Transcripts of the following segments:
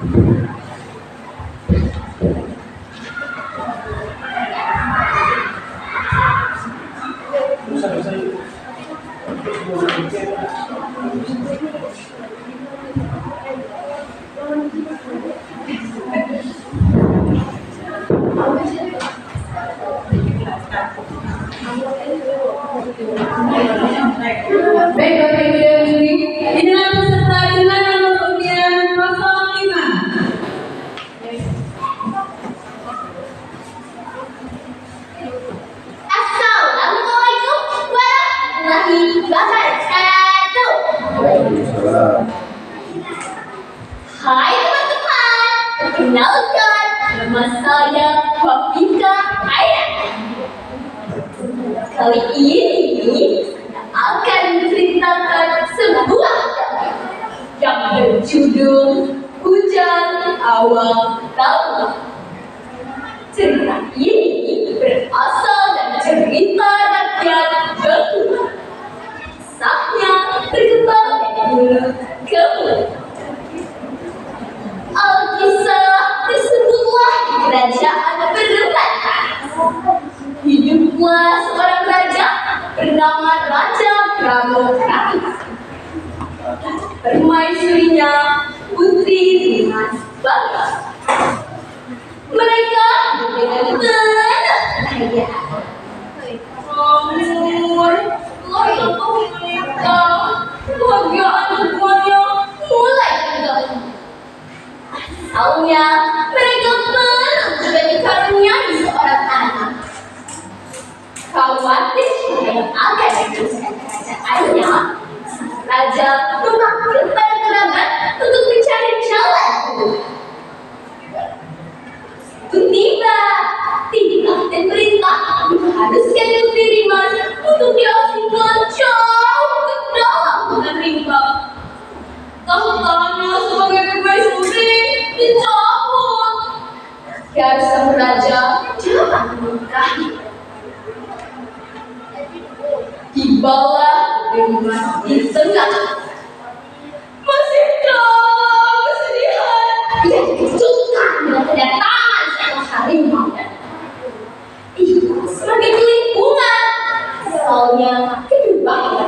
Baik Bapak Ibu dan Ibu, inilah peserta dengan nomor undian 05. Assalamualaikum warahmatullahi wabarakatuh. Waalaikumsalam. Hai teman-teman, perkenalkan nama saya Wafika Ayat. Kali ini akan menceritakan sebuah yang berjudul Hujan Awal Tahun. Cerita ini berasal dari cerita rakyat Bengkulu. Kisahnya berkembang dari mulut ke mulut. Alkisah tersebutlah di kerajaan berbantah. Hiduplah seorang raja bernama Raja Pramodkati. Permaisurinya Putri Dimas Bagus. Mereka dengan tenang kekayaan. Namun, keluarga mereka kebahagiaan hubungannya mulai terganggu. Asalnya mereka belum juga dikaruniai seorang anak. Khawatir yang akan meneruskan kerajaannya, Raja memanggil para kerabat untuk mencari jalan keluar. Tiba, dan perintah mengharuskan Putri Dimas untuk diasingkan jauh ke dalam hutan rimba. Tahtanya sebagai permaisuri dicabut. Agar sang raja dapat menikahi. Tibalah Dimas di tengah. Masih dalam kesedihan, ia dikejutkan dengan kedatangan seekor harimau. Ia semakin kelimpungan. Asalnya keduanya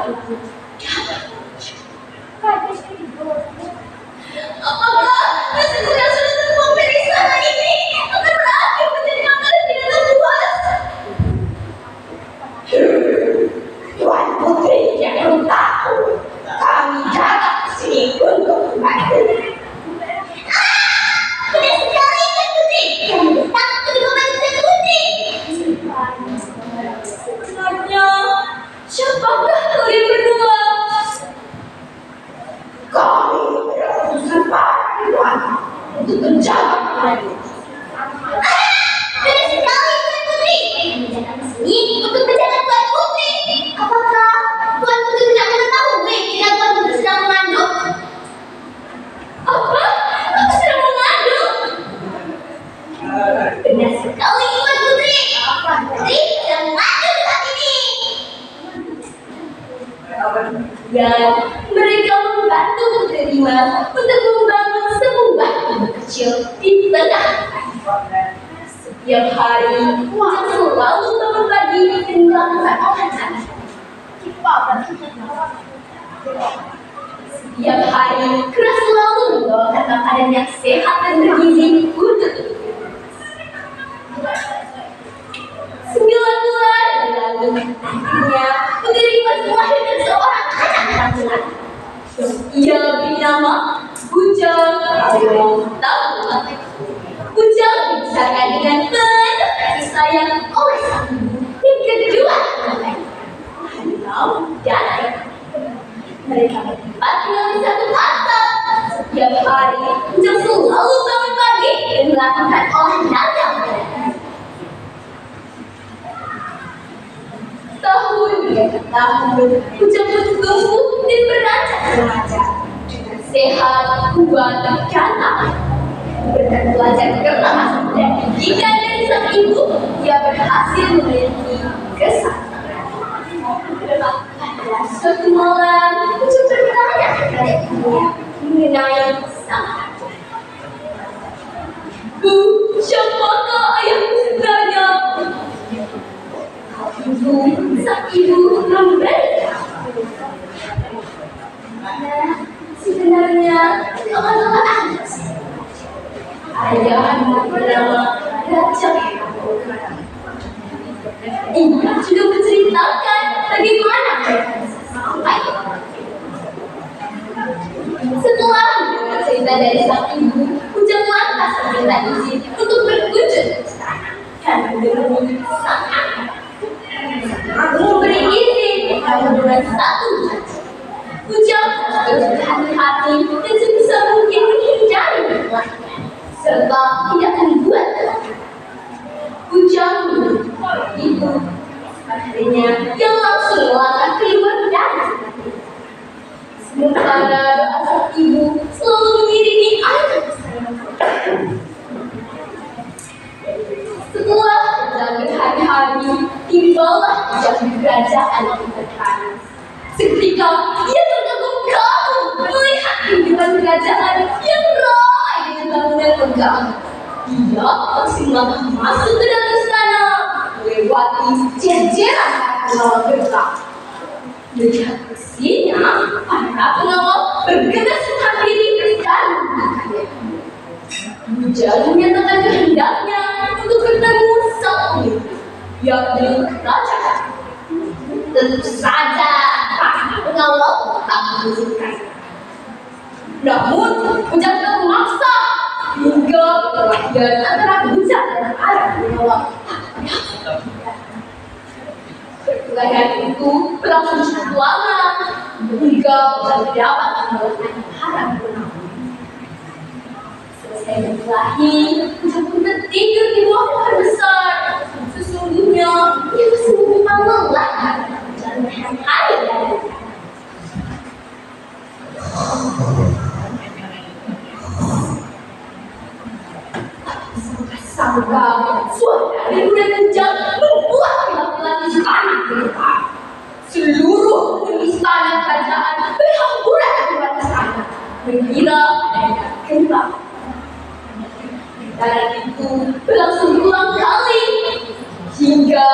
apakah mesin sudah selesai memeriksa ini akan berakhir menjadi makanan tidak terpuas? Tuan Putri jangan tahu, kami datang ke sini untuk membantu. Benar sekali Tuan Putri, kami datang untuk membantu Tuan Putri. Sebenarnya siapakah kalian berdua? Kami berutusan para Tuan untuk menjaga kalian. Benar sekali Tuan Putri, kami datang ke sini untuk menjaga Tuan Putri. Apakah Tuan Putri tidak mengetahui jika Tuan Putri sedang mengandung? Apa? Aku sedang mengandung? Benar sekali Tuan Putri, Tuan Putri sedang mengandung saat ini. Dan mereka membantu Putri Dimas untuk membangun sebuah rumah kecil di tengah. Setiap hari, Ujang selalu bangun pagi dan melakukan olahraga. Setiap hari, Keras selalu membawakan makanan yang sehat dan bergizi untuk ibu. 9 bulan berlalu, akhirnya Putri Dimas melahirkan seorang anak laki-laki. Ia bernama Ujang Awal Tahun. Ujang dibesarkan dengan penuh kasih sayang oleh sang ibu dan kedua anaknya, Harimau dan Ayah. Mereka bertempat tinggal di satu atap. Setiap hari, Ujang selalu bangun pagi dan melakukan olahraga mereka. Tahun demi tahun, Ujang bertumbuh dan beranjak remaja dengan sehat, kuat, dan ganteng. Berkat belajar keras dan didikan dari sang ibu, ia berhasil memiliki kesaktian. Pada suatu malam, Ujang bertanya kepada ibunya mengenai sang raja. adalah ayahnya bernama Raja. Ia sudah menceritakan bagaimana sampai. Setelah mendengar cerita dari sang ibu, Ujang lantas meminta izin untuk berkunjung ke istana dan menemui sang ayah. Aku memberi izin dengan satu janji. Ujang harus berhati-hati dan sebisa mungkin menghindari perlawanan serta tidak membuat Ujang itu akhirnya yang langsung melangkah keluar dari sementara doa sang ibu selalu mengiringi anak kesayangan. Setelah berjalan hari-hari, tibalah Ujang di kerajaan Panas. Seketika ia terkagum-kagum melihat kehidupan kerajaan yang ramai dengan bangunan megah. Ia langsung melangkah masuk ke dalam istana, melewati jajaran pengawal gerbang. Melihat mesinnya, para pengawal bergegas menghampiri istana. Ujang menyatakan kehendaknya untuk bertemu sang pemimpin, yakni Raja. Tentu saja para pengawal tak mengizinkan. Namun Ujang tak memaksa hingga perlawanan antara Ujang dan para pengawal. Perkelahian itu berlangsung cukup lama hingga Ujang dapat mengalahkan para pengawal. Selesai berkelahi, Ujang pun tertidur di bawah pohon besar. Sesungguhnya ia masih memang lelah karena perjalanan hari dari sangka suara dari kuda Ujang membuat kilat-kilat istana bergetar. Seluruh istana kerajaan berhamburan keluar istana mengira adanya gempa. Dalam itu berlangsung berulang kali hingga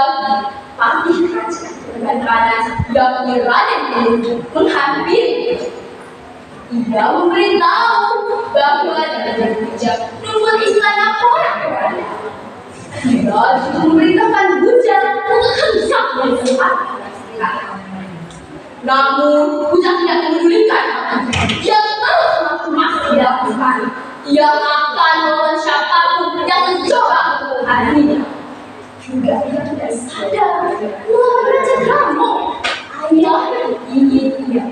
patih kerajaan dengan panas yakni Raden Gunung menghampiri. Ia memberitahu bahwa Raden Ujang membuat istana porak-poranda. Ia juga memerintahkan Ujang untuk hendak menempatkan istana. Namun Ujang tidak memedulikan. Ia terus masuk di dalam istana. Ia akan melawan siapapun yang mencoba untuk menghadapinya. Juga ia tidak sadar melawan Raja Gramo, ayah yang ingin ia.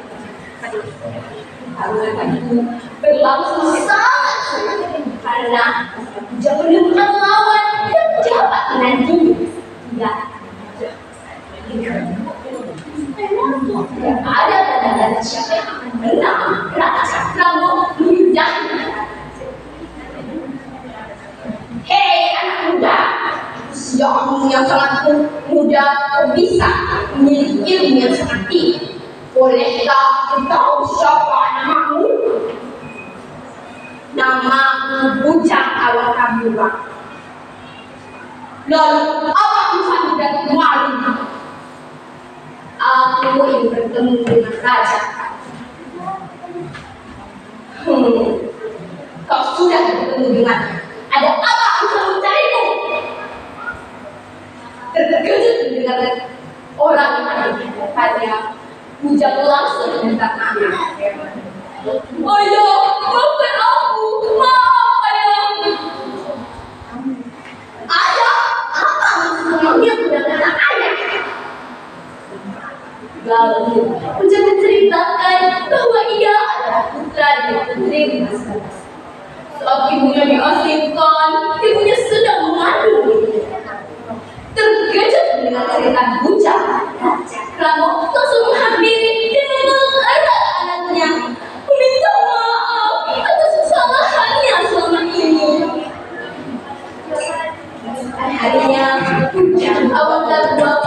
Pertarungan itu berlangsung sangat sulit karena Ujang menemukan lawan yang dapat menandingi. Tidak ada tanda-tanda siapa yang akan menang. Raja Gramo menyudahnya. Hei anak muda, usiamu yang sangat muda bisa memiliki ilmu yang sangat tinggi. Bolehkah aku tahu siapa namamu? Namaku Ujang Awakaburan. Lalu apa urusanmu datang kemari? Aku ingin bertemu dengan Raja. Kau sudah bertemu dengannya. Ada apa urusan mencarimu? Terkejut mendengar orang yang ada di hadapannya. Ujang langsung meminta maaf. Ayah, maafkan aku. Maaf, ayah. Ayah, apa memanggilku dengan ayah? Lalu Ujang menceritakan bahwa ia adalah putra dari putri Mas. Saat ibunya diasingkan, ibunya sedang mengandung dirinya. Terkejut mendengar cerita Ujang, Raja Gramo langsung menghampiri dan memeluk erat anaknya, meminta maaf atas kesalahannya selama ini. Harinya Ujang Awakaburan,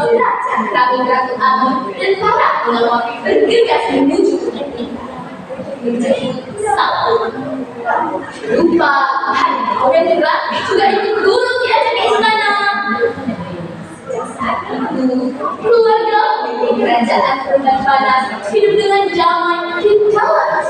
Raja Ratu Agung dan para pengawal bergegas menuju ke kita menjadi satu. Lupa Harimau dan Jerat juga ikut turun diajak ke istana. Saat itu keluarga milik kerajaan Perban Panas hidup dengan damai di kala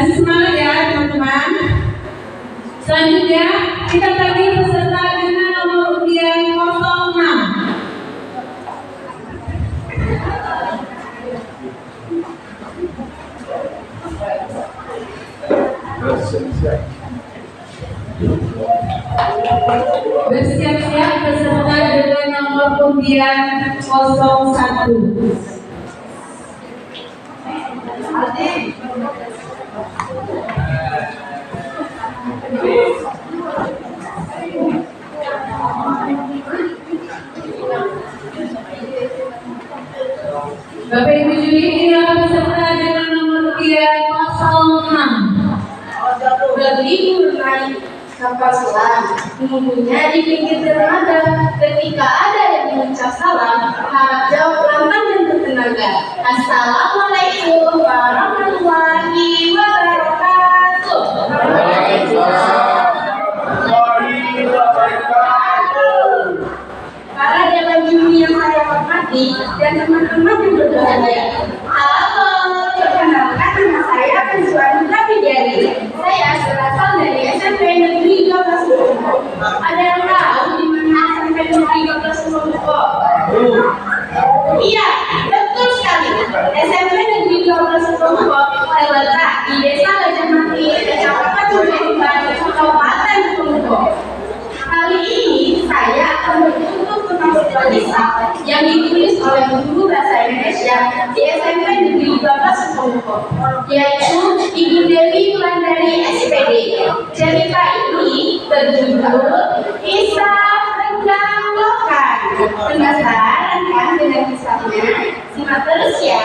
Kasih semangat ya teman-teman. Selanjutnya kita panggil peserta dengan nomor undian 06. Bersiap-siap peserta dengan nomor undian 01. Bapak Ibu juri, inilah peserta dengan nomor undian 06. Beribu naik kapal selam, menunggunya di pinggir dermaga. Ketika ada yang mengucap salam, harap jawab lantang dan bertenaga. Assalamualaikum warahmatullahi wabarakatuh. Para dewan juri yang saya hormati dan teman-teman yang berbahagia. Halo, perkenalkan nama saya Pensuan Prabidyari. Saya berasal dari SMP Negeri 12 Sumberko. Ada yang tahu di mana SMP Negeri 12 Sumberko? Iya, betul sekali. SMP Negeri 12 Sumberko terletak di Desa Gajahmati, Kecamatan Sumbertimban, Kabupaten Sumberko. Kali ini saya akan bertutur tentang sebuah kisah yang ditulis oleh guru bahasa Indonesia di SMP Negeri 12 Sumberko, yaitu Ibu Dewi Wulandari SPD. Cerita ini berjudul Kisah Renggang Lokan. Penasaran kan dengan kisahnya? Simak terus ya.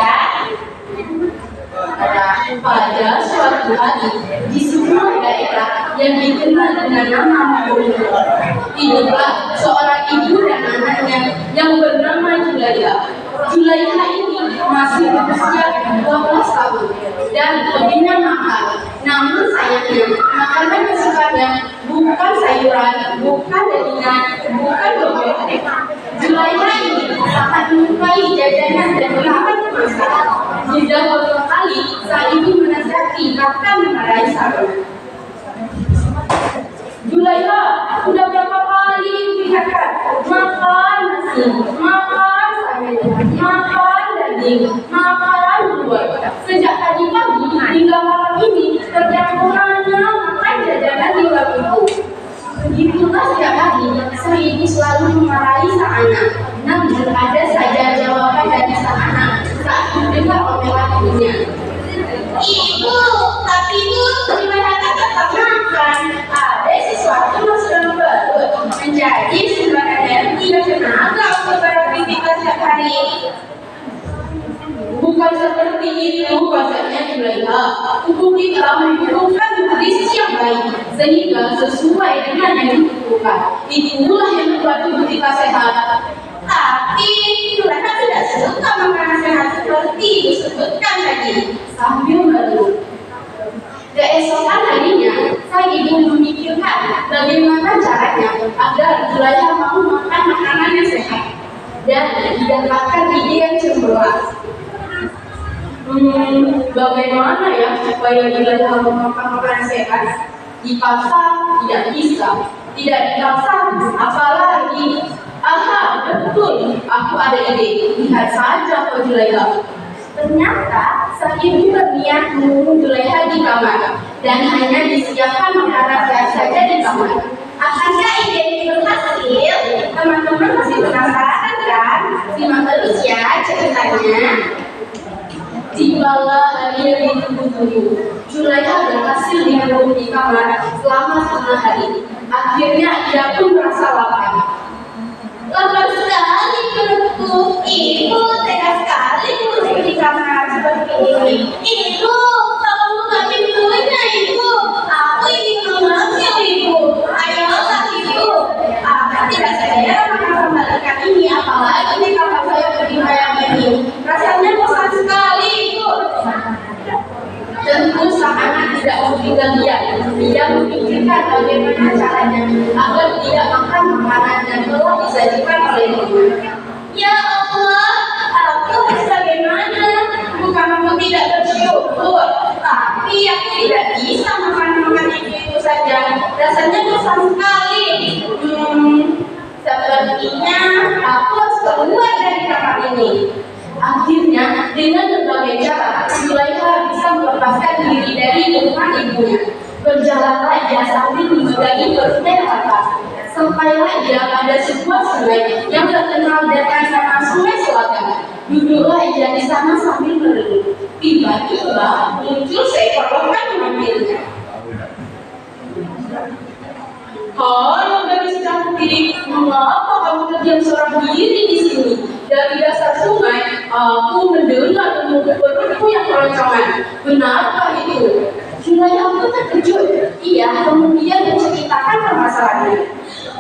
Pada suatu hari di sebuah daerah yang dikenal dengan nama Mangkunegaran, hiduplah seorang ibu dan anaknya yang bernama Julaiha. Julaiha ini masih berusia 12 tahun dan hobinya makan. Namun sayangnya makanan kesukaannya bukan sayuran, bukan daging, bukan buah-buahan. Julaiha ini sangat menyukai jajanan dan makanan kemasan. Sudah beberapa kali sang ibu menasihati bahkan memarahi sang anak. Julaiha, udah berapa kali dikatakan makan nasi, makan sayur, makan daging, makan buah. Sejak tadi pagi hingga malam ini setiap orangnya makan jajanan di luar itu. Begitulah setiap hari sang ibu selalu memarahi sang anak. Namun ada saja jawaban dari sang anak saat mendengar omelan ibunya. Ibu, tapi itu gimana tetap makan? Ada sesuatu yang sedang berut menjadi sumber energi dan tenaga untuk beraktivitas setiap hari. Bukan seperti itu bahasanya Julaiha. Tubuh kita membutuhkan nutrisi yang baik sehingga sesuai dengan yang dibutuhkan. Itulah yang membuat tubuh kita sehat. Tapi Julaiha tidak suka makanan sehat seperti disebutkan tadi. Sambil mengeluh. Keesokan harinya, sang ibu memikirkan bagaimana caranya agar Julaiha mau makan makanan yang sehat dan mendapatkan ide yang cemerlang. Bagaimana ya supaya Julaiha mau makan makanan sehat? Di pasar tidak bisa, tidak di pasar apalagi. Aha, betul, aku ada ide. Lihat saja kau Julaiha. Ternyata sang ibu berniat mengurung Julaiha di kamar dan hanya disiapkan makanan sehat saja di kamar. Akankah ide ini berhasil? Teman-teman masih penasaran kan? Simak terus ya ceritanya. Tibalah hari yang ditunggu-tunggu. Julaiha berhasil dikurung di kamar selama setengah hari. Akhirnya ia pun merasa lapar. Lapar sekali perutku. Ibu, tega sekali duduk di kamar seperti ini. Ibu, tolong buka pintunya, Ibu. Aku ingin memanggil Ibu. Ayolah, Ibu. Aku tidak sadar makan sambal ikan ini, apalagi di kamar saya berimayam ini. Rasanya bosan sekali, Ibu. Tentu sang anak tidak mau tinggal diam. Dia memikirkan bagaimana caranya agar tidak makan makanan yang telah disajikan oleh ibu. Ya Allah, aku harus bagaimana? Bukan aku tidak bersyukur, tapi aku tidak Dengan berbagai cara, Zulaiha bisa melepaskan diri dari tumpuan ibunya. Berjalanlah ia sambil memegangi perutnya yang atas. Sampailah ia pada sebuah sungai yang terkenal dengan nama Sungai Selatan. Duduklah ia di sana sambil merenung. Tiba-tiba muncul seekor lokan memanggilnya. Halo gadis cantik, mengapa kamu terdiam seorang diri di sini? Dari dasar sungai, aku mendengar perutku yang keroncongan. Benarkah itu? Zulaiha pun terkejut. Ia kemudian menceritakan permasalahannya.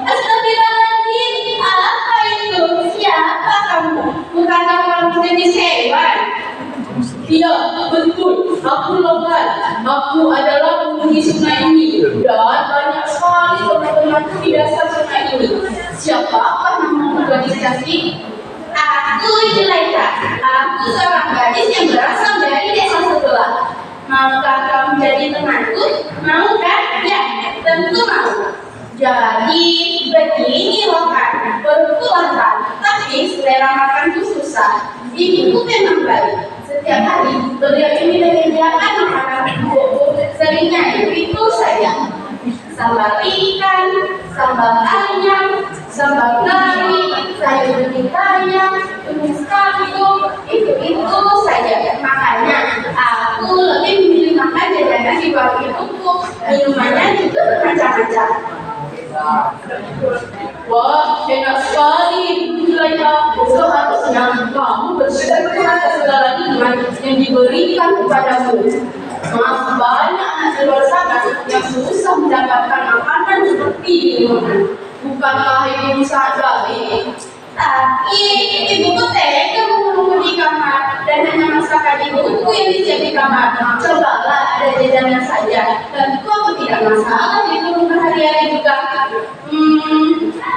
Astagfirullahaladzim, apa itu? Siapa kamu? Bukankah kamu jenis hewan? Iya, betul. Aku lokan. Aku adalah penghuni sungai ini dan banyak sekali teman-temanku di dasar sungai ini. Siapakah namamu gadis cantik? Aku Zulaiha. Aku seorang gadis yang berasal dari desa sebelah. Maukah kamu jadi temanku? Mau kan? Ya, tentu mau. Jadi begini loh kan, perutku lapar, tapi selera makanku susah. Ibuku memang baik. Setiap hari beliau ini menyediakan makanan untukku, seringnya itu saja. Sambal ikan, sambal ayam, sambal nari, sayur bening ayam, tumis kangkung, itu saja. Makanya aku lebih memilih makan jajanan di warung ibuku. Minumannya juga bermacam-macam. Wah, enak sekali, Zulaiha. Seharusnya kamu bersyukur atas segala nikmat yang diberikan kepadamu. Masih banyak anak di luar sana yang susah mendapatkan makanan seperti di rumah. Bukankah ibu sangat baik? Tapi ibuku tega mengurungku di kamar dan hanya masakan ibuku yang disiap di kamar. Cobalah ada jajanan saja, dan aku tidak masalah dikurung berhari-hari juga.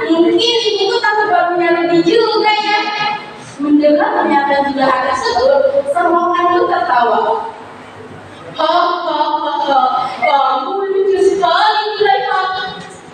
Mungkin ibuku takut barunya lebih juga ya. Mendengar pernyataan Zulaiha tersebut, serokan itu tertawa. Kamu lucu sekali, Zulaiha.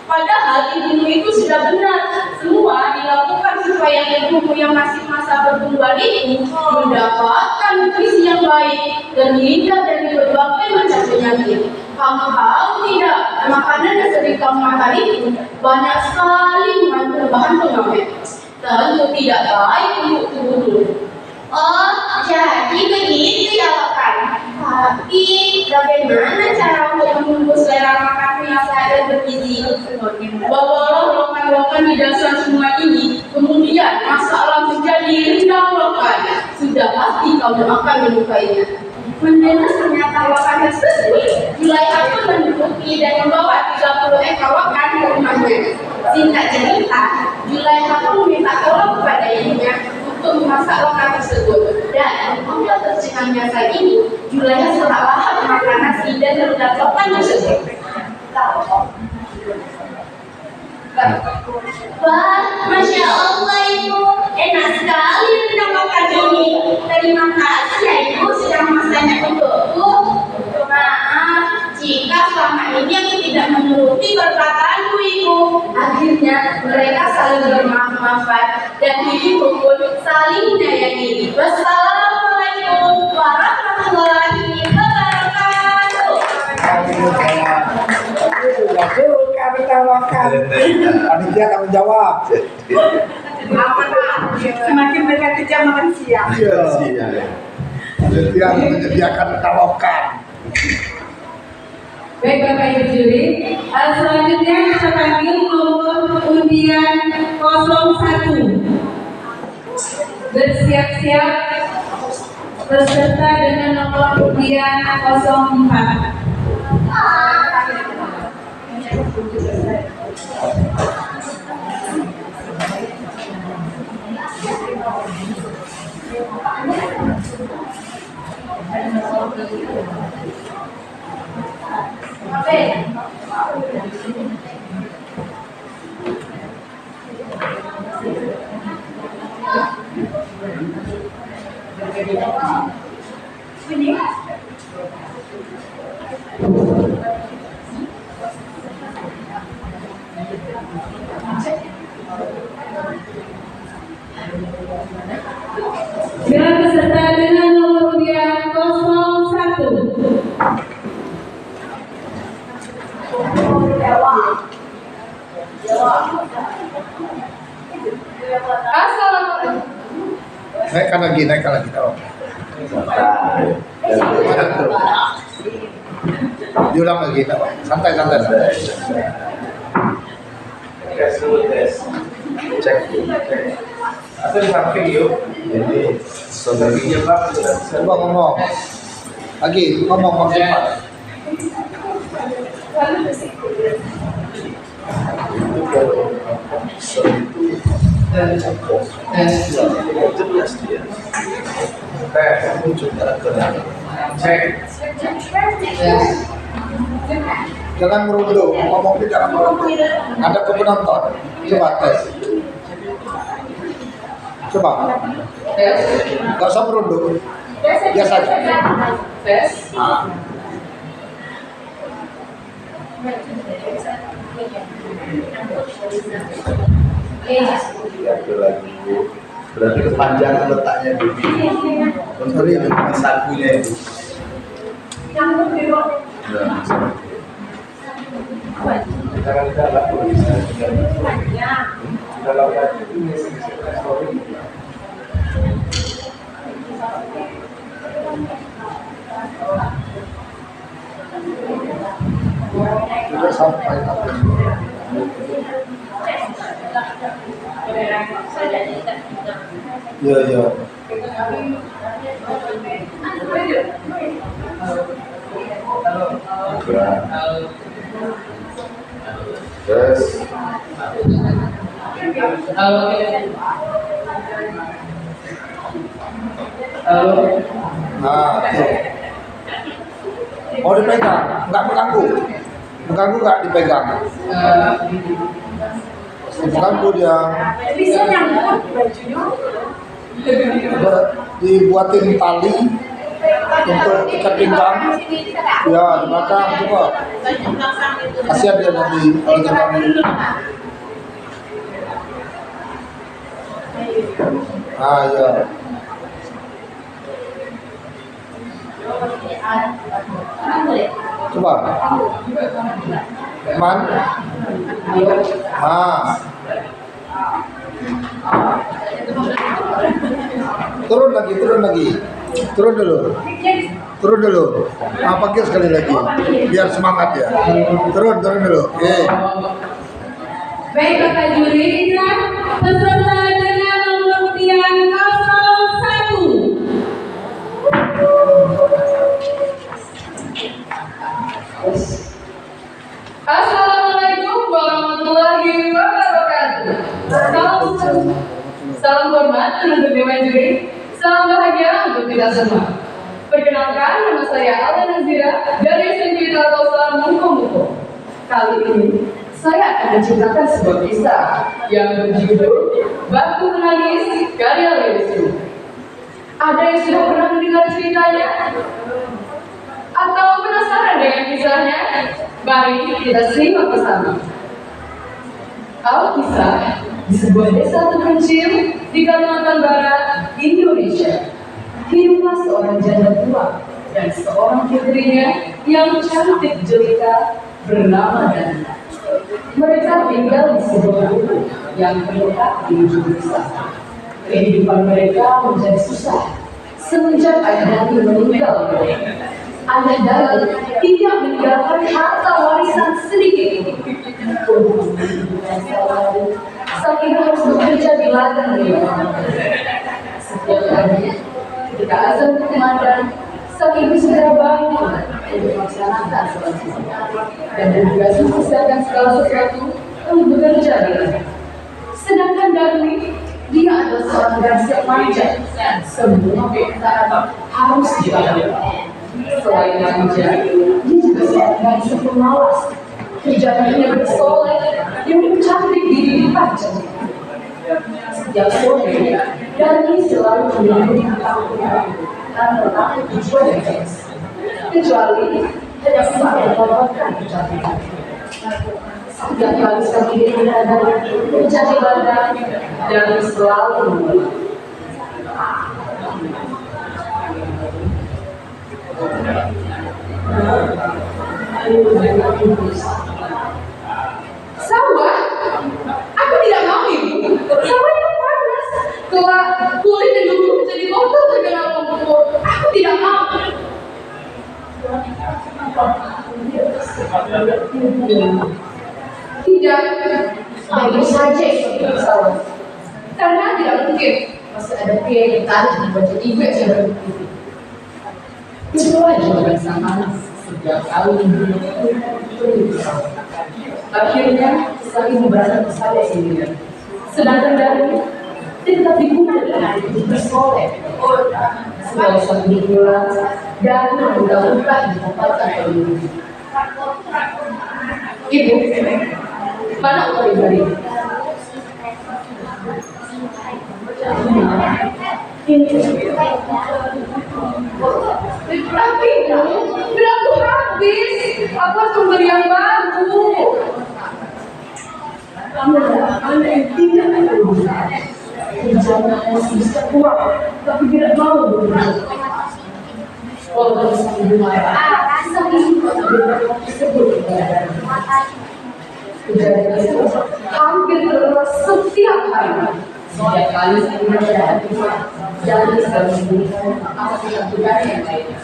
Padahal ibumu itu sudah benar. Semua dilakukan supaya ibumu yang masih masa pertumbuhan itu mendapatkan nutrisi yang baik dan terhindar dari berbagai macam penyakit. Kamu tahu tidak, makanan yang sering kamu makan itu banyak sekali mengandung bahan pengawet. Tentu tidak baik untuk tubuhmu. Oh, jadi begitu ya, Lokan. Tapi bagaimana cara untuk menumbuh selera makanmu yang sehat dan bergizi? Bawalah lokan-lokan di dasar sungai ini, kemudian masaklah menjadi rendang lokan. Sudah pasti kamu akan menyukainya. Mendengar pernyataan lokan tersebut, Zulaiha pun menduduki dan membawa 30 ekor lokan ke rumahnya. Singkat cerita, Zulaiha pun meminta tolong kepada ibunya untuk memasak lokan tersebut. Dan untuk tercengang biasa ini, Zulaiha seolah-olah makan nasi dan rendang lokan tersebut. Wah, Masya Allah Ibu, enak sekali rendang lokan ini. Terima kasih ya Ibu sudah memasaknya untukku. Maaf jika selama ini aku tidak menuruti perkataanku Ibu. Akhirnya mereka saling bermaaf-maafan dan ibu pun saling menyayangi. Wassalamualaikum warahmatullahi wabarakatuh. Kami tawarkan, panitia tanggung jawab. Semakin mereka kejam makan siang. Panitia menyediakan tawarkan. Baik Bapak Ibu juri, selanjutnya kita panggil nomor undian 01. Bersiap-siap beserta dengan nomor undian 04. Dengan peserta dengan Naikkan lagi, tahu. Diulang lagi, tahu. Santai. Cek. Atau di samping yuk. Jadi saudaranya Pak sudah bisa. Coba ngomong. Lagi, ngomong cepat. Jelas dia. Muncul karakter. Cek. Jangan merunduk, ngomongnya jangan merunduk. Ada ke penonton. Coba tes. Coba. Gak usah merunduk. Biasa aja. Tes. Berarti kepanjangan letaknya di sorry itu sakunya itu. Sudah sampai habis. Iya. Terus Nah, tuh. Mau dipegang, nggak mengganggu. Mengganggu nggak dipegang. Mengganggu dia. Bisa nyangkut bajunya. Dibuatin tali untuk ikat pinggang. Ya, di belakang coba. Kasihan dia nanti kalau jangan. Ya. Coba. Man. Turun lagi. Turun dulu. Panggil sekali lagi. Biar semangat ya. Turun dulu. Oke. Baik Bapak Juri, peserta dengan nomor undian 01. Assalamualaikum warahmatullahi wabarakatuh. Salam hormat untuk Dewan Juri. Salam bahagia untuk kita semua. Perkenalkan, nama saya Alda Nazira dari SMP Telkomsel Muko. Kali ini saya akan menceritakan sebuah kisah yang berjudul Batu Menangis karya Lewisku. Ada yang sudah pernah mendengar ceritanya? Atau penasaran dengan kisahnya? Mari kita simak bersama. Alkisah di sebuah desa terpencil di Kalimantan Barat, Indonesia. Hiduplah seorang janda tua dan seorang putrinya yang cantik jelita bernama Dana. Mereka tinggal di sebuah gubuk yang terletak di ujung desa. Kehidupan mereka menjadi susah semenjak ayah Dani meninggal. Ayah Dani tidak meninggalkan harta warisan sedikit pun. Saking harus bekerja di ladang di rumah. Setiap hari ketika azan berkumandang, Sang Ibu segera bangun untuk melaksanakan sholat subuh dan bertugas mempersiapkan segala sesuatu untuk bekerja di ladang. Sedangkan Dani, dia adalah seorang gadis yang manja. Semua pekerjaan harus dilakukan. Selain manja, dia juga seorang gadis yang pemalas. Kerjaannya bersolek yang cantik di depan cantik. Setiap sore, Dani selalu mengikuti kampung dan berlaku tujuan yang jelas. Kecuali hanya saat mendapatkan kecantikan. Setiap kali Sang Ibu menjadi badan dan selalu mengeluh. Sawah? Aku tidak mau, Ibu. Sawah itu panas. Telah kulit dan dulu menjadi Tidak, baik saja itu bersalah. Karena tidak mungkin masih ada pria yang tarik di wajah ibu yang sudah begitu. Itulah jawaban sang anak sejak kali akhirnya sang ibu berangkat ke saya sendirian. Sedangkan dari tetap dibuka dengan itu bersolek. Sebagai sang pulang dan mudah-mudahan ditempatkan oleh ibu. Ibu, mana uang pribadi? Tapi belum habis. Aku harus membeli yang baru. Anda yang tidak ada jangan bisa uang, tapi tidak mau berburu. Walaupun sang ibu marah, sang ibu tersebut kejadian itu hampir terulang setiap hari. Setiap kali saya berada di rumah, jangan selalu memberikan apa kebutuhan yang lainnya.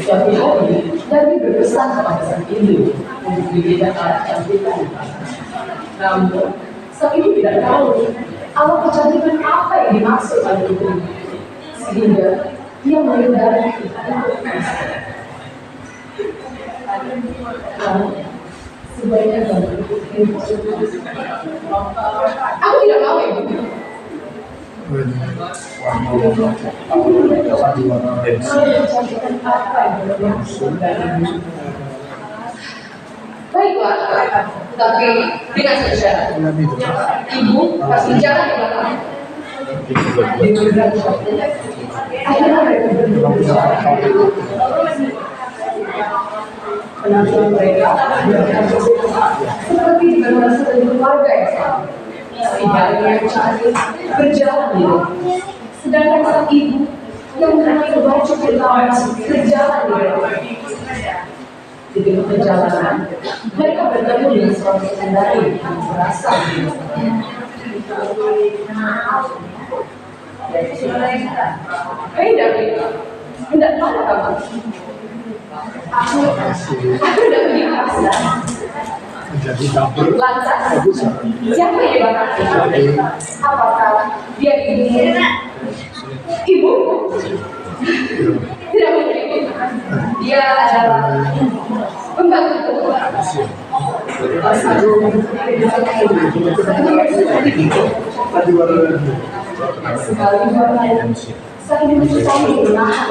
Suatu hari, Nabi berpesan kepada sang ibu untuk diberikan alat kecantikan. Namun, sang ibu tidak tahu alat kecantikan apa yang dimaksud oleh ibu, sehingga ia menghindari sebaiknya aku tidak mau ibu. Baiklah, tapi dengan satu syarat. Ibu harus bicara di belakang. Akhirnya mereka berbicara. Penampilan mereka seperti bermerasa dari keluarga yang sama. Ibaratnya yang cantik berjalan di rumah. Sedangkan sang ibu yang mengenakan baju pertama berjalan di rumah. Di tengah perjalanan, mereka bertemu dengan seorang pengendari yang berasal dari Hei David, hendak mana kamu? Aku sudah pergi ke pasar. Lantas, siapa yang dibakar? Apakah dia ibu? Ibu? Tidak mungkin. Dia adalah pembantu. Saya menyesali menahan.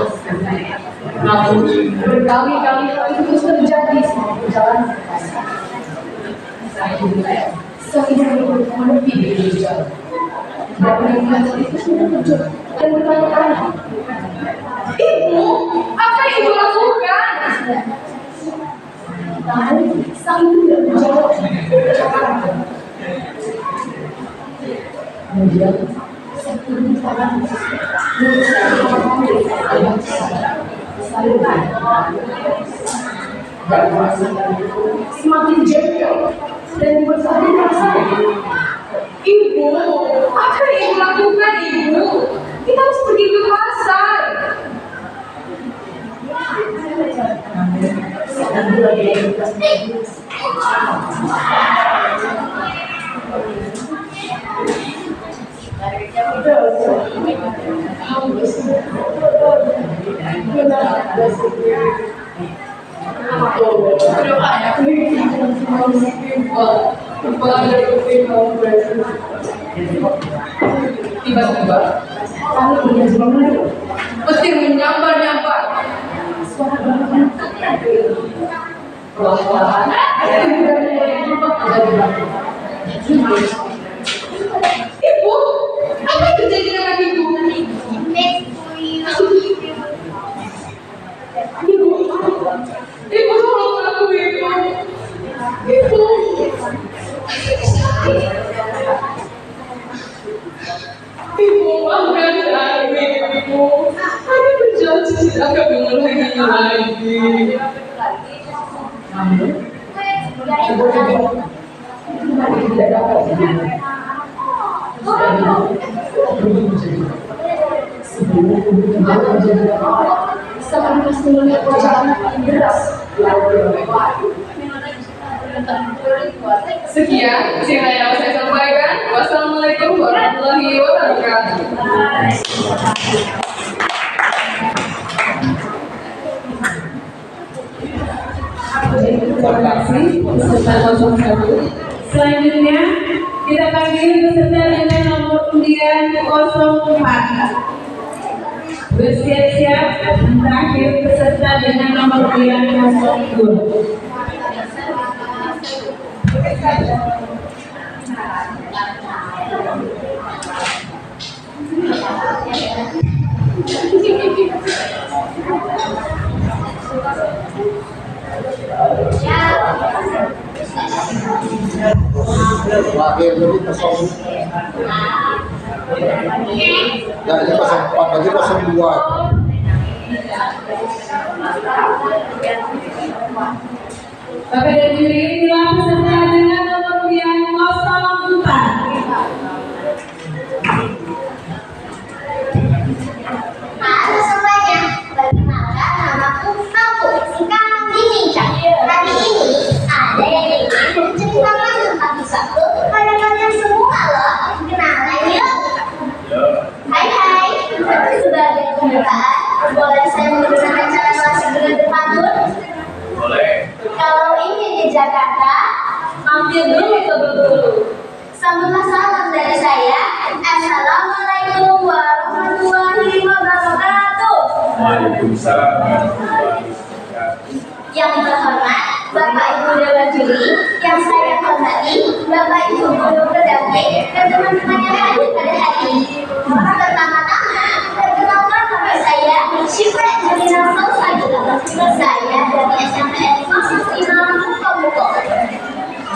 Namun berkali-kali hal itu terus terjadi selama perjalanan ke pasar. Saya ingin menepi di jalan. Dan melihat itu sudah muncul dan bertanya-tanya. Ibu, apa yang ibu lakukan? Namun sang ibu tidak menjawab. Kemudian sang ibu tangan dan semakin jengkel dan bersahabat saya. Ibu, apa yang ibu lakukan ibu? Kita harus pergi ke pasar. Tiba-tiba kami punya semangat petir menyambar-nyambar. Suara bangunan perlahan-lahan Ibu, apa yang terjadi dengan ibu? Ibu tolong aku ibu. Ibu. Ibu, maafkan saya ibu. Aku berjanji tidak akan mengulanginya lagi. Namun, ibu tidak dapat sebelum menjadi sangat melihat wajah anak yang deras Sekian singkat yang saya sampaikan. Wassalamualaikum warahmatullahi wabarakatuh. Terima kasih peserta 01. Selanjutnya kita panggil peserta dengan nomor undian 04. Bersiap-siap terakhir peserta dengan nomor undian 02. Terakhir jadi 0. Ya ini 04 lagi 02. Bapak dan juri, inilah peserta dengan nomor undian 04. Halo semuanya, perkenalkan namaku Mampu, singkat Dininca. Hari ini ada yang ingin menceritakan tentang kisahku pada kalian semua loh. Kenalan yuk. Hai, sebagai pembukaan, boleh saya menggunakan cara klasik dengan berpantun? Boleh. Kalau ingin di Jakarta, mampir dulu ke Bengkulu. Sambutlah salam dari saya. Assalamualaikum warahmatullahi wabarakatuh. Waalaikumsalam. Yang terhormat Bapak Ibu Dewan Juri, yang saya hormati Bapak Ibu Guru pendamping dan teman-teman yang hadir pada hari ini. Pertama-tama, perkenalkan nama saya Syifra Angelina Salsabila. Saya dari SMPN 05 Komuko.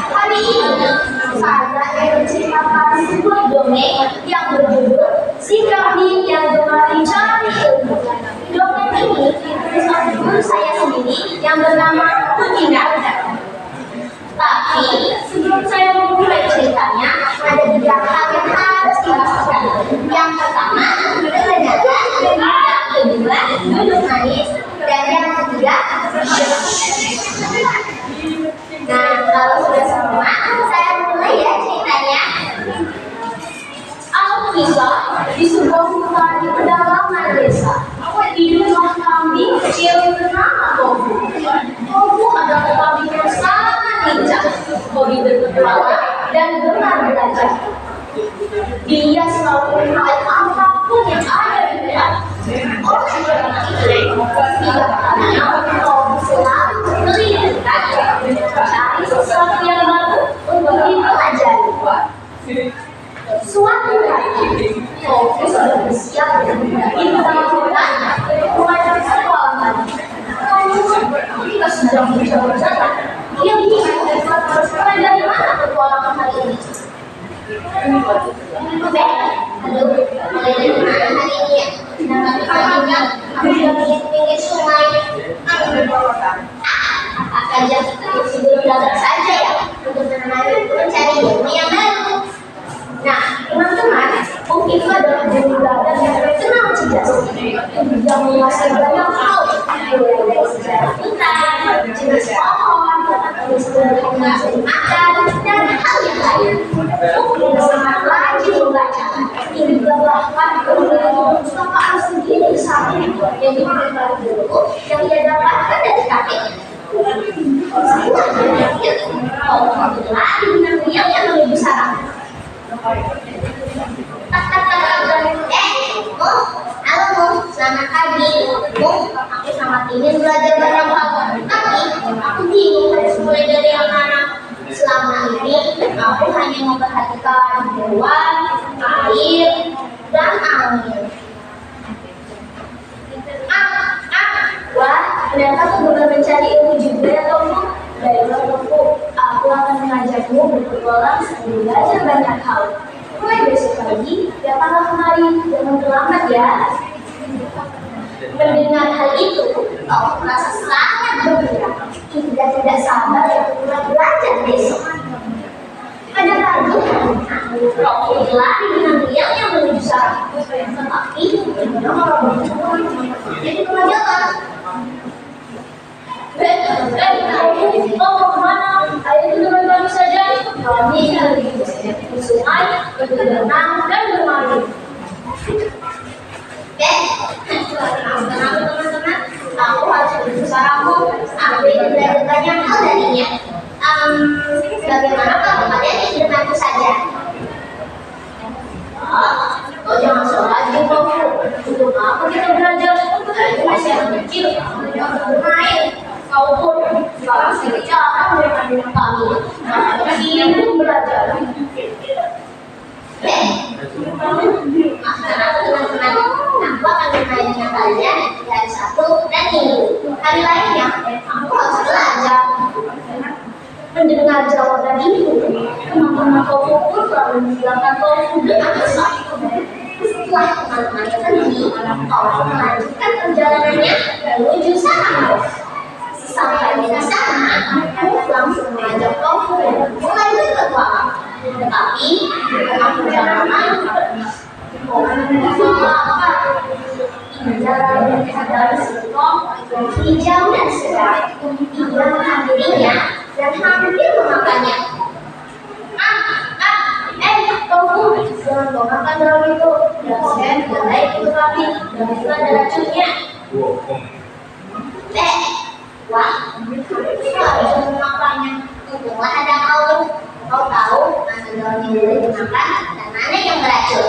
Hari ini saya akan menceritakan sebuah dongeng yang berjudul Si Kambing yang Gemar Mencari Ilmu. Dongeng ini ditulis oleh guru saya sendiri yang bernama Kucina. Tapi sebelum saya memulai ceritanya, ada 3 hal yang harus dipastikan. Yang pertama, kedengaran. Yang kedua, duduk manis. Dan yang ketiga, nah, kalau sudah semua, saya mulai ya ceritanya. Alkisah di sebuah hutan di pedalaman desa. Hiduplah kambing kecil bernama Tofu. Tofu adalah kambing yang sangat lincah, hobi berpetualang dan gemar belajar. Dia selalu menarik apapun yang ada di depan. Oleh karena itu, setiap hari Tofu selalu berkeliling mencari sesuatu yang baru untuk dipelajari. Suatu hari, Tofu sudah bersiap di tengah hutan untuk memulai sekolah. Namun, kita sedang berjalan-jalan. Dia bingung harus mulai dari mana petualangan hari ini. Oke, aduh, mulai dari mana hari ini ya? Sedangkan pagi-pagi, aku sudah pinggir sungai. Apa aja, sebelum belajar saja ya, untuk mencari ilmu yang baru. Nah, teman-teman, Om itu adalah guru belajar yang terkenal cerdas. Dia menguasai banyak hal, mulai dari sejarah hutan, jenis pohon, jenis menghasilkan makan, dan hal yang lain. Om juga sangat rajin membaca. Hingga bahkan memiliki perpustakaan sendiri di sana yang diberikan oleh guru yang ia dapatkan dari kakeknya. Semuanya yakin, Om lagi dengan beliau yang lebih besar. Halo, selamat pagi. Aku sangat ingin belajar banyak hal, tapi aku bingung harus mulai dari yang mana. Selama ini, aku hanya memperhatikan hewan, air, dan angin. Wah, ternyata aku benar mencari ilmu juga ya, Tofu. Baiklah, Tofu, aku akan mengajakmu berpetualang sambil belajar banyak hal. Mulai besok pagi, datanglah kemari, jangan terlambat ya. Mendengar hal itu, Tofu merasa sangat gembira hingga tidak sabar untuk mulai belajar besok. Pada pagi, Tofu berlari dengan riang yang menuju sarang, tetapi tidak malah bertemu jadi kemajuan. Kami begitu saja ke sungai, berenang dan bermain. Tenang teman-teman, aku harus berusaha ambil belajar banyak hal darinya. Bagaimana kalau kalian ikut denganku saja? Kau jangan salah juga. Untuk apa kita belajar? Dari masih anak kecil, jangan bermain. Kau pun sekarang secara dengan kami. Sibuk belajar. Maafkan aku teman-teman. Aku akan bermain dengan kalian dari Sabtu dan Minggu. Hari lainnya, aku harus belajar. Mendengar jawaban itu, teman-teman kau pun telah meninggalkan kau dengan besar. Setelah teman-teman pergi, kau melanjutkan perjalanannya menuju sana. Sampai di sana, aku langsung mengajak kau mulai berpetualang. Tetapi dalam perjalanan, kau mengapa? Jalan dari singkong hijau dan sedap. Ia menghampirinya dan hampir memakannya. Kau jangan kau makan dalam itu. Dan mulai itu kami dan itu ada racunnya. Wah, harus memakannya. Untunglah ada kau. Kau tahu mana daun yang boleh dimakan dan mana yang beracun.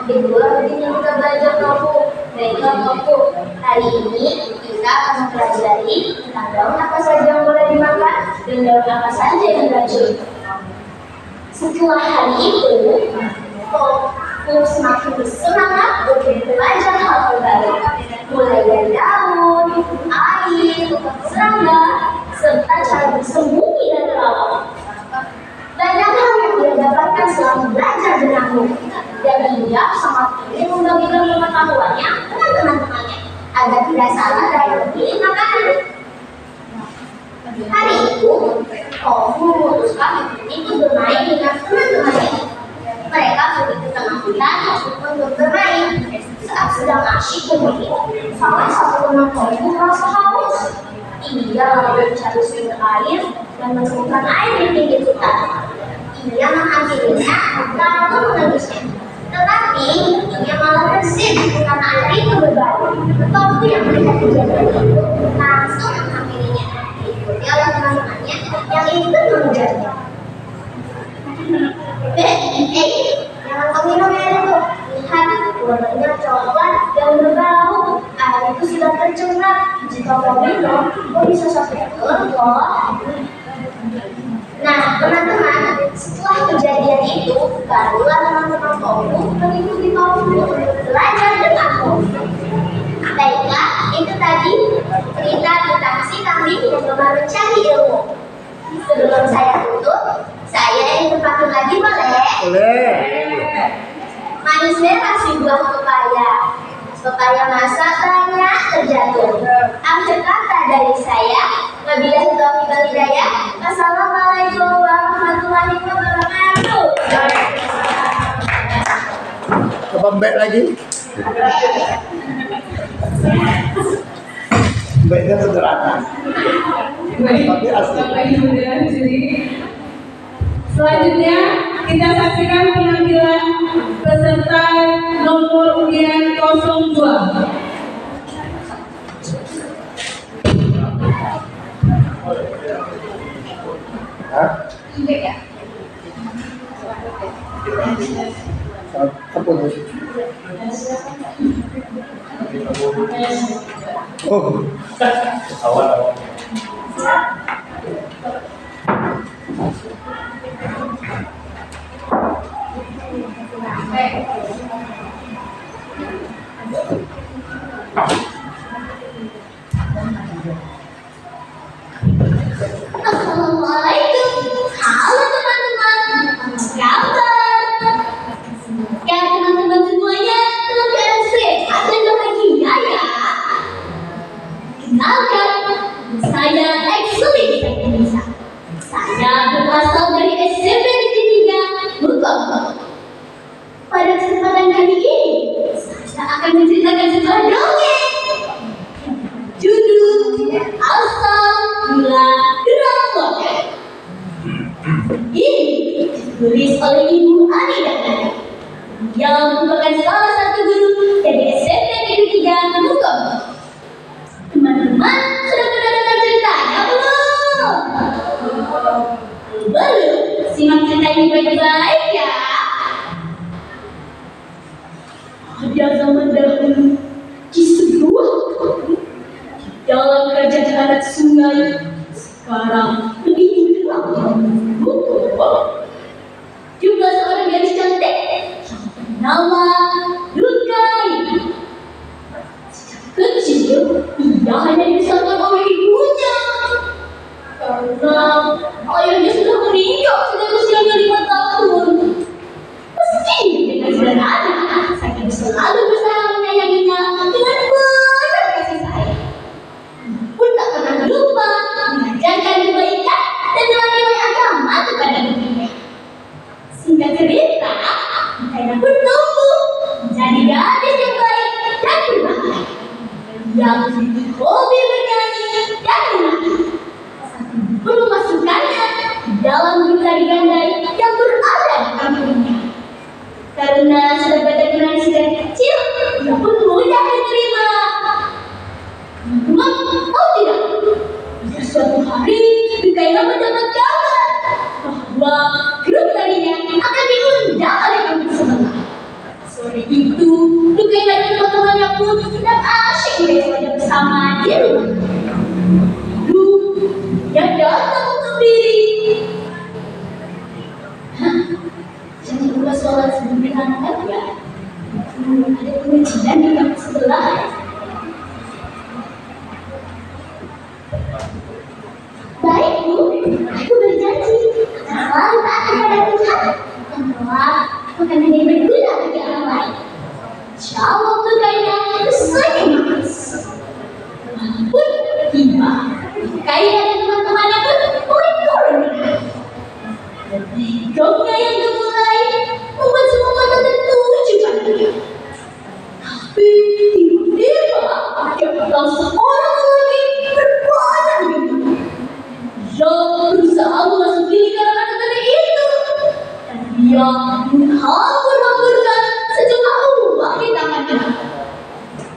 Itulah begini kita belajar tofu. Baiklah tofu. Hari ini kita akan mempelajari tentang daun apa saja yang boleh dimakan dan daun apa saja yang beracun. Setelah hari itu, tofu semakin bersemangat untuk belajar hal baru, mulai dari daun, air, serangga, serta cara bersembunyi dan melawak. Banyak hal yang dia dapatkan selama belajar denganmu, dan dia sangat ingin membagikan pengetahuannya dengan teman-temannya agar tidak salah dalam memilih makanan. Hari itu, Tofu memutuskan untuk bermain dengan teman-temannya. Mereka pergi ke tengah hutan untuk bermain. Saat sedang asyik bermain, salah satu teman Tofu merasa haus. Ia lalu mencari sumber air dan menemukan air di pinggir hutan. Ia mengambilnya lalu menebusnya. Tetapi ia malah bersin karena air itu berbau. Tofu yang melihat kejadian itu langsung mengambilnya. Diikuti oleh teman-temannya yang ikut mengejarnya. Jangan kau minum air itu. Lihat, warnanya coklat dan berbau. Air itu sudah tercemar. Jika kau minum, kau bisa sakit perut loh. Nah, teman-teman, setelah kejadian itu, barulah teman-teman Tofu mengikuti Tofu untuk belajar dengan Tofu. Baiklah, itu tadi cerita tentang si kambing yang gemar mencari ilmu. Sebelum saya tutup, saya ingin berpantun lagi boleh? Boleh. Manis merah si buah pepaya. Pepaya masak banyak terjatuh. Akhir kata dari saya, wabillahi taufiq wal hidayah. Wassalamualaikum warahmatullahi wabarakatuh. Kapan baik lagi? Baiknya sederhana. Tapi asli. Bapak Ibu dan juri. Selanjutnya kita saksikan penampilan peserta nomor undian 02. Hah? Apa itu? Oh, Awal. Assalamualaikum. Halo teman-teman. Apa kabar? Ya teman-teman semuanya, dalam keadaan sehat dan bahagia ya. Kenalkan, saya Exuli di Indonesia. Saya berasal dari SMP Negeri 3 Bogor. Pada kesempatan kali ini, saya akan menceritakan sebuah dongeng. Judul Asal Mula Ini ditulis oleh Ibu Anida yang merupakan salah satu guru dari SMP Negeri 3 Mukom. Teman-teman sudah pernah dengar ceritanya belum? Belum? Simak cerita ini baik-baik ya. Pada zaman dahulu, di sebuah kota dalam kerajaan anak sungai, sekarang lebih terang, juga seorang gadis cantik bernama Rukai. Kecil, ia hanya dibesarkan oleh ibunya karena ayahnya sudah meninggal sejak usianya 5 tahun. Meski dengan sederhana, saking selalu bersama menyayanginya dengan penuh kasih sayang. Pun tak pernah lupa mengajarkan kebaikan dan nilai-nilai agama kepada putrinya. Singkat cerita, Rukaina pun tumbuh menjadi gadis yang baik dan berbakti, yang memiliki hobi bernyanyi dan menari. Sang pun memasukkannya di dalam grup tari gandai yang berada di kampungnya. Karena sudah belajar menari sejak kecil, ia pun mudah diterima. Namun, tahu tidak? Pada suatu hari, Rukaina mendapat kabar bahwa grup tarinya akan diundang oleh kampung sebelah. Sore itu, Rukaina dan teman-temannya pun sedang asyik belajar bersama di rumah. Lalu, dia datang untuk diri. Jangan lupa sholat sebelum berangkat ya. Ada pengajian di kampung sebelah. Baik Bu, aku berjanji akan selalu taat kepada Tuhan dan kelak akan menjadi berguna bagi orang lain. Insya Allah Rukaina bersemangat. Walaupun tiba, Rukaina dan teman-temannya pun mulai turun menari. Dongnya yang dimulai membuat semua mata tertuju padanya. Tapi tiba-tiba dia datang seorang lagi berbadan tinggi. Dia berusaha memasuki lingkaran mata tadi itu, dan dia menghambur-hamburkan sejumlah uang di tangannya.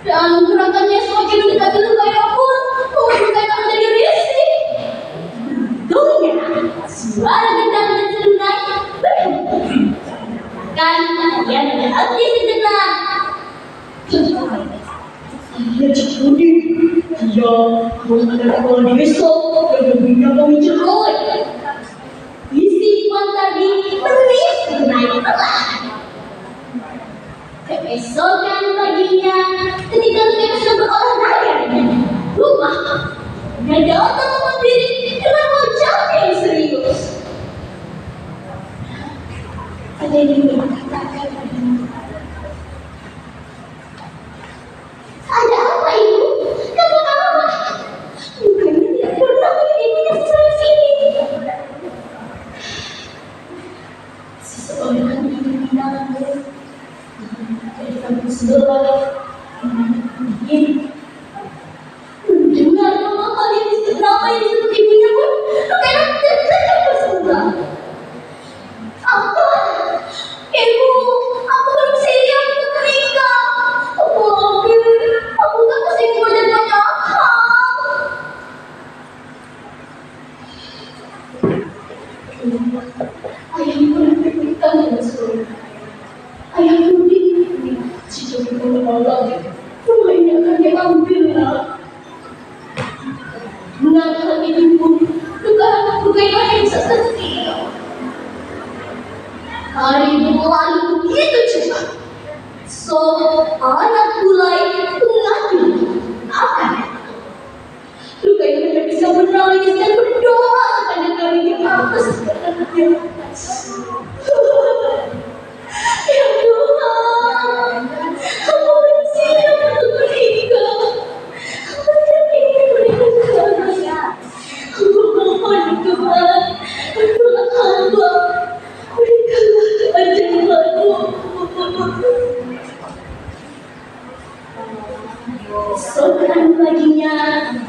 Dan gerakannya semakin mendekati Rukaina pun membuat Rukaina menjadi risih. Untungnya, suara gendang dan serunai berhenti. Kan dia berhenti sejenak. Dia cekuni. Dia mengadakan kepala desa dan membina kami cerai. Isi uang tadi menis naik perlahan. Keesokan paginya, ketika Rukaina sedang berolahraga di rumah, dia datang memandiri dengan wajah yang serius. Ada yang ingin dikatakan padamu. Ada apa Ibu? Kata apa? Rukaina tidak pernah melihat ibunya seperti ini. Seseorang ingin menangis dari kampung sebelah. Begini. Mendengar nama yang disebut ibunya pun, Rukaina terkejut bersebelah. Apa? Ibu, aku belum siap untuk menikah. Aku tak pasti banyak hal. Ayahku menikah dengan suami. Ayahku ini jika kita menolak, rumah ini akan diambil lah. Mengenal itu pun, Rukaina yang bisa setia. Hari berlalu begitu cepat. Anak mulai mengaku akan Rukaina hanya bisa menangis dan berdoa kepada Kami di atas anaknya. Ya Tuhan, aku bersiap untuk menikah. Aku tidak ingin menikah. Aku mohon Tuhan, berdoa hamba. Berikanlah ajaranmu. Seorang paginya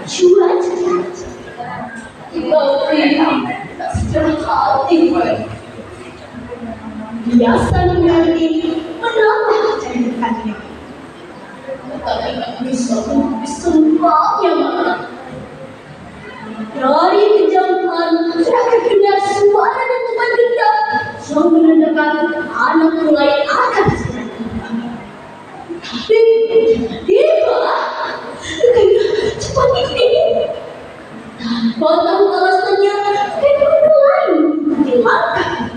cuaca tiba-tiba tak secara hati biasa mengerti menambah kecantikannya. Tetapi tak bisa menepis semuanya mana. Dari kejauhan sudah terdengar suara dentuman gendang yang menandakan anak mulai akan sedang tiba. Tapi tiba, kayaknya cepat ini. Tanpa tahu alasannya, kayaknya mulai di langkah.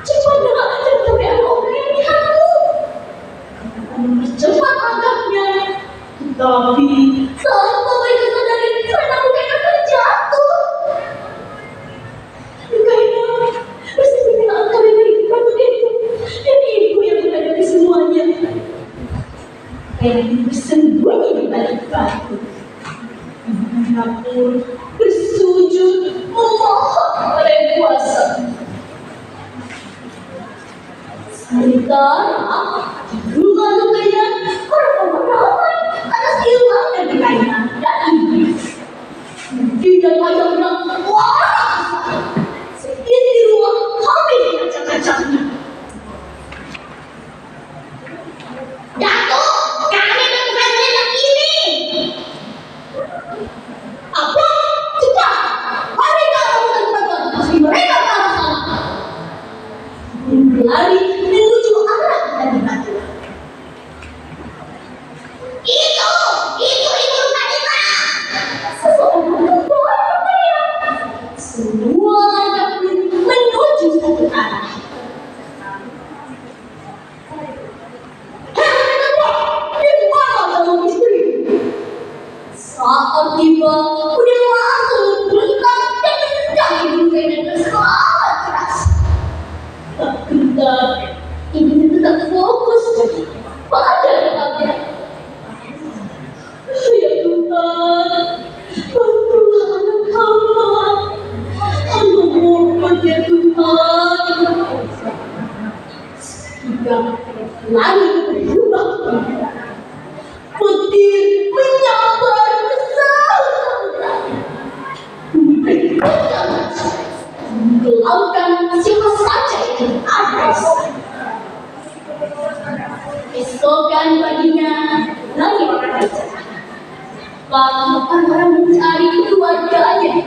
Cepat dengan sampai ada orang yang melihatmu. Cepat langkahnya, tetapi tanpa baik kesadari karena mungkin akan jatuh. Kayaknya bersembunyi antara berikan itu dan ibu yang menghadapi semuanya. Kayaknya bersembunyi di balik batu. Ibunya pun bersujud memohon kepada Yang Kuasa. Sementara rumah lukanya orang ramai atas hilangnya kekayaan dan iblis. Tidak banyak orang seperti ruang kami dengan cacah-cacahnya. Datuk, kami menemukan selendang ini. Apa? Cepat! Mereka akan melakukan pasti mereka ke arah sana. Berlari menuju arah dari batu. Itu tadi mana? Seseorang berteriak. Semua langkah menuju satu arah. Di mana calon istri? Saat tiba, udah langsung berbentak dan menendang ibunya dengan sangat keras. Bentar, ibunya tetap fokus pada dekatnya. Ya Tuhan, bantulah anak hamba. Hamba mohon ya Tuhan. Tiga langit berubah. Petir menyambar besar-besar. Menggelapkan siapa saja yang ada. Esokan paginya, langit bercerah. Orang mencari keluarganya.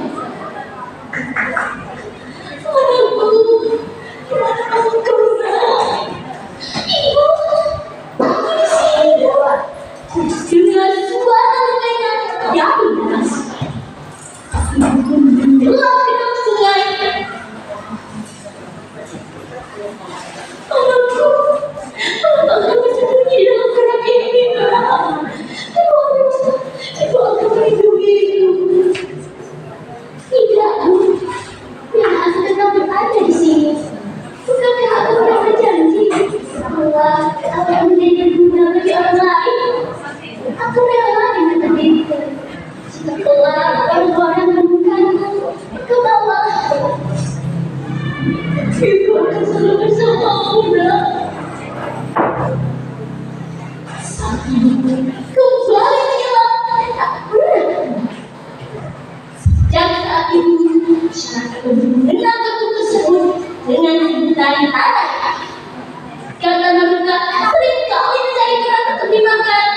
Anakku, gimana engkau nak? Ibu, aku di sini. Dengan suara mereka yang deras, ibu menyelam ke dalam sungai. Anakku, kenapa kamu sembunyi dalam kerak ini? Ibu akan melindungimu. Tidak, Bu. Yang akan kamu berada di sini. Bukankah aku pernah berjanji bahwa aku akan menjadi guna bagi orang lain? Aku rela dengan diriku. Setelah orang-orang menemukanku ke bawah, ibu akan selalu bersamamu, nak. Saat ibu kembali menyelam dan tak pernah. Sejak saat itu, masyarakat mengenal kampung tersebut dengan sebutan tanah. Karena mereka seringkali mencari kerang untuk dimakan.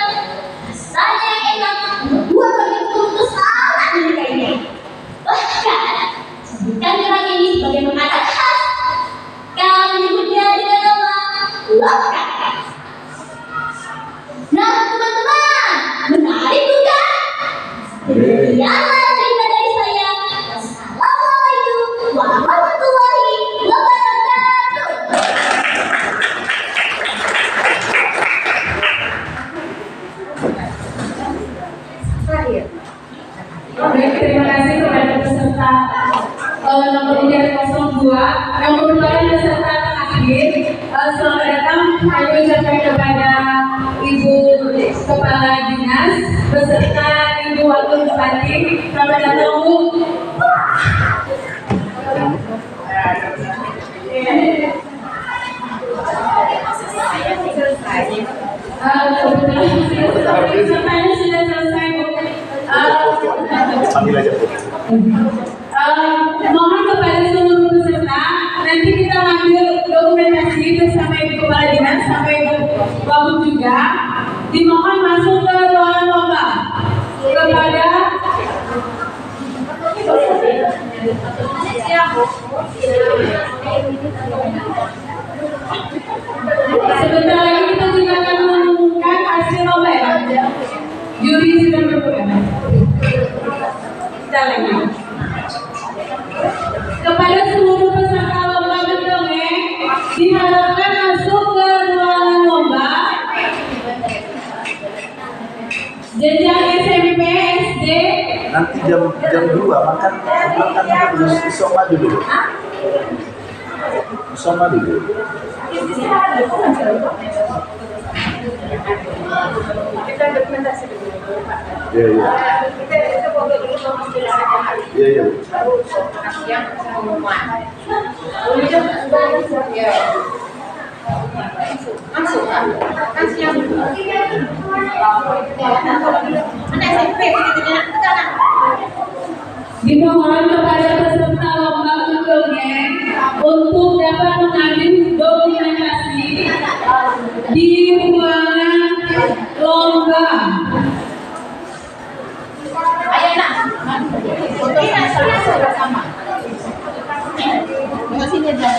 Rasanya yang enak membuat bagian itu sangat menyukainya. Bahkan, sebutan kerang ini sebagai makanan khas. Kami menyebutnya dengan nama lokat. Nah, teman-teman, menarik bukan? Demikianlah cerita dari saya. Wassalamualaikum warahmatullahi wabarakatuh. Baik, terima kasih kepada peserta nomor ujian 02 yang merupakan peserta terakhir. Selamat datang kami ucapkan kepada Ibu Kepala Dinas beserta Ibu Wakil Bupati. Selamat datang, Bu. Kebetulan pesertanya sudah selesai, Bu. Ambil aja, Bu. Mohon kepada seluruh peserta nanti kita ambil dokumen sampai ke bagus juga, dimohon masuk ke ruangan lomba. Kepada sebentar lagi kita juga akan mengumumkan hasil lomba ya. Juri sedang berkumpul. Kita lagi. Kepada seluruh peserta lomba mendongeng diharapkan masuk ke ruangan lomba. Jenjang SMP, SD. Nanti jam 2 makan harus isoma dulu. Isoma dulu. Kita dokumentasi dulu. Iya. Iya. Yang pengumuman. Masuk kan? Kan siang dulu. Mana SMP gitu-gitu kan? Dimohon kepada peserta lomba mendongeng untuk dapat mengambil dokumentasi di ruangan lomba. Ayo nak. Ini sama. Sini aja.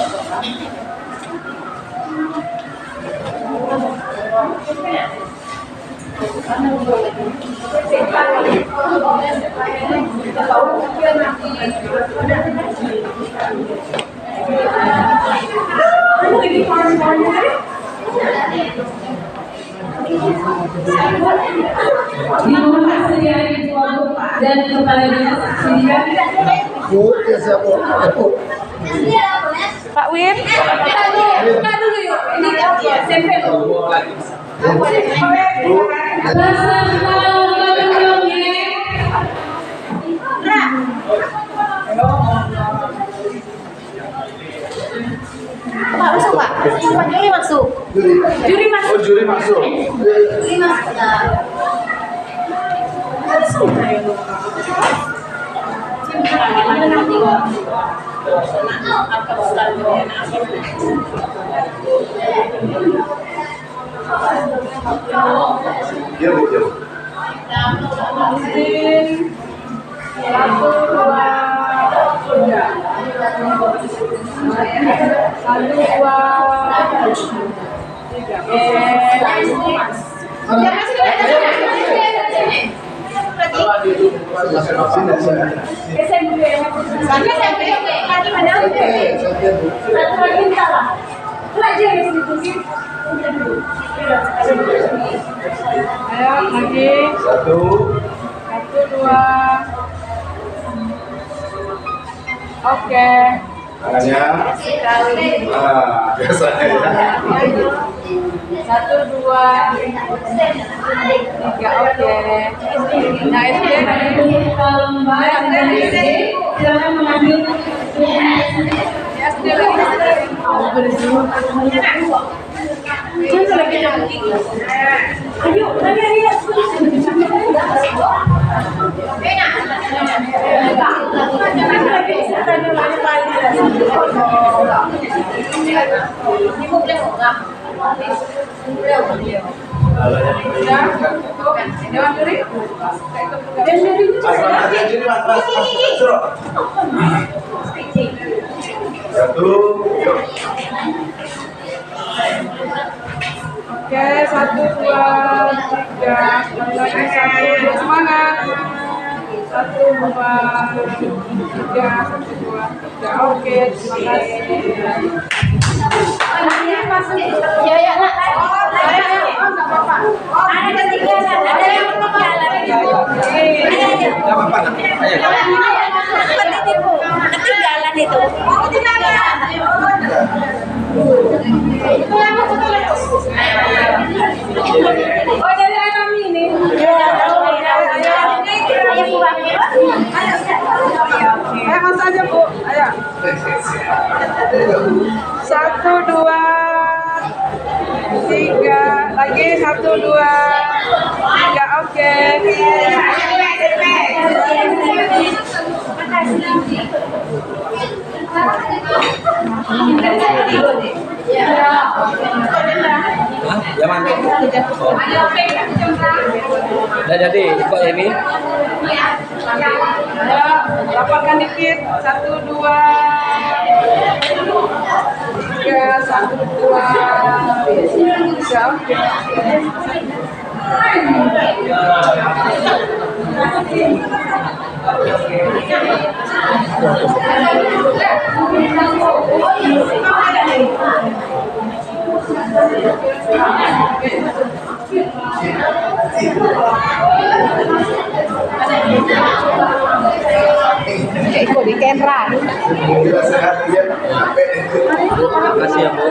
Dimohon persediaan ibu dan kepala dinas pendidikan. Ya siapa? Pak Wim. Kita dulu yuk. Ini SMP loh. Peserta lomba mendongeng. Pak masuk Pak. Pak Juri masuk. Juri masuk. Oh, juri masuk. Juri masuk. Iya, betul. Ayo lagi. Satu. 1, 2. Oke. Tangannya. Biasanya ya. 1, 2, 3. Oke. Nah, SD dari lomba yang dari SD silakan mengambil SD lagi. Jangan lagi nanti. Ayo, lihat. Satu. Yuk. Oke, 1, 2, 3. Lagi 1, semangat. 1, 2, 3. 1, 2, 3. Oke, terima kasih. Anaknya masuk. Ya ya nak. Oh, nggak apa-apa. Ada ketinggalan. Ada yang ketinggalan. Nggak apa-apa. Ketinggalan itu. Ketinggalan. Oh, dari anak ini. Ayo pulang. Ayo masuk aja, Bu. Ayo. 1, 2, 3. Lagi 1, 2, 3. Oke. Ya. Ya mana? Udah jadi, Pak Emi. Laporkan dikit. 1, 2, 3, 1, 2, 3. Di kamera. Makasih ya, Bu.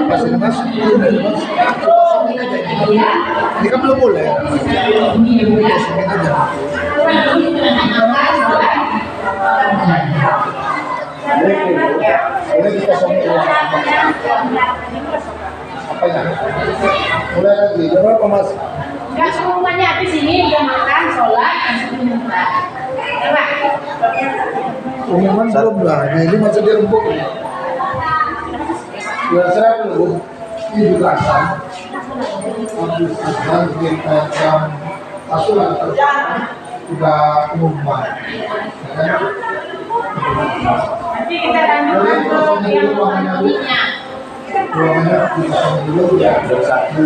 Kasih mas, ini kan belum boleh. Masukin aja. Boleh dikosongin dulu. Apanya? Mulai lagi. Berapa mas? Enggak semuanya habis ini dia makan, sholat, langsung minta. Umuman belum lah. Ini masih dirembuk. Biasa dulu. Ini juga asam. Habis asam kita jam 1 lah. Sudah umuman. Nanti kita lanjutkan ke yang selanjutnya. Ruangannya dikosongin dulu ya. Satu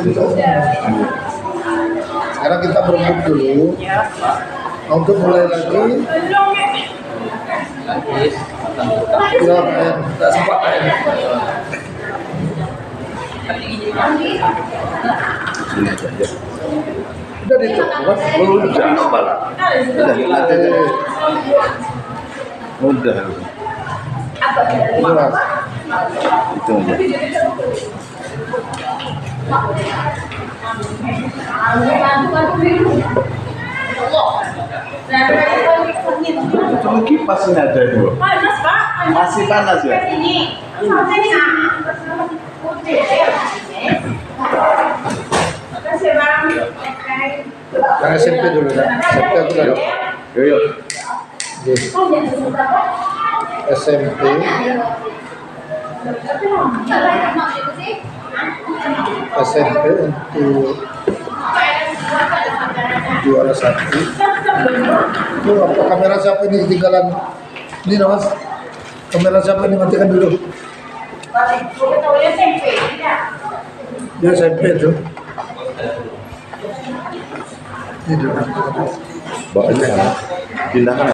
bisa. Sekarang kita berembuk dulu. Untuk mulai lagi. Ya, tidak sempat Udah ditutup, Udah, apalah. Udah. Ini mas. Itu aja. Cuma kipas ini ada dua. Panas, Pak. Masih panas ya? Ini. Kasih, Bang. Yang SMP dulu ya. SMP aku dulu. Yuk. SMP. SMP untuk juara 1. Itu apa kamera siapa ini ketinggalan? Ini mas. Kamera siapa ini matikan dulu. Dia SMP tuh. Ini dulu. Bawa aja. Pindahkan.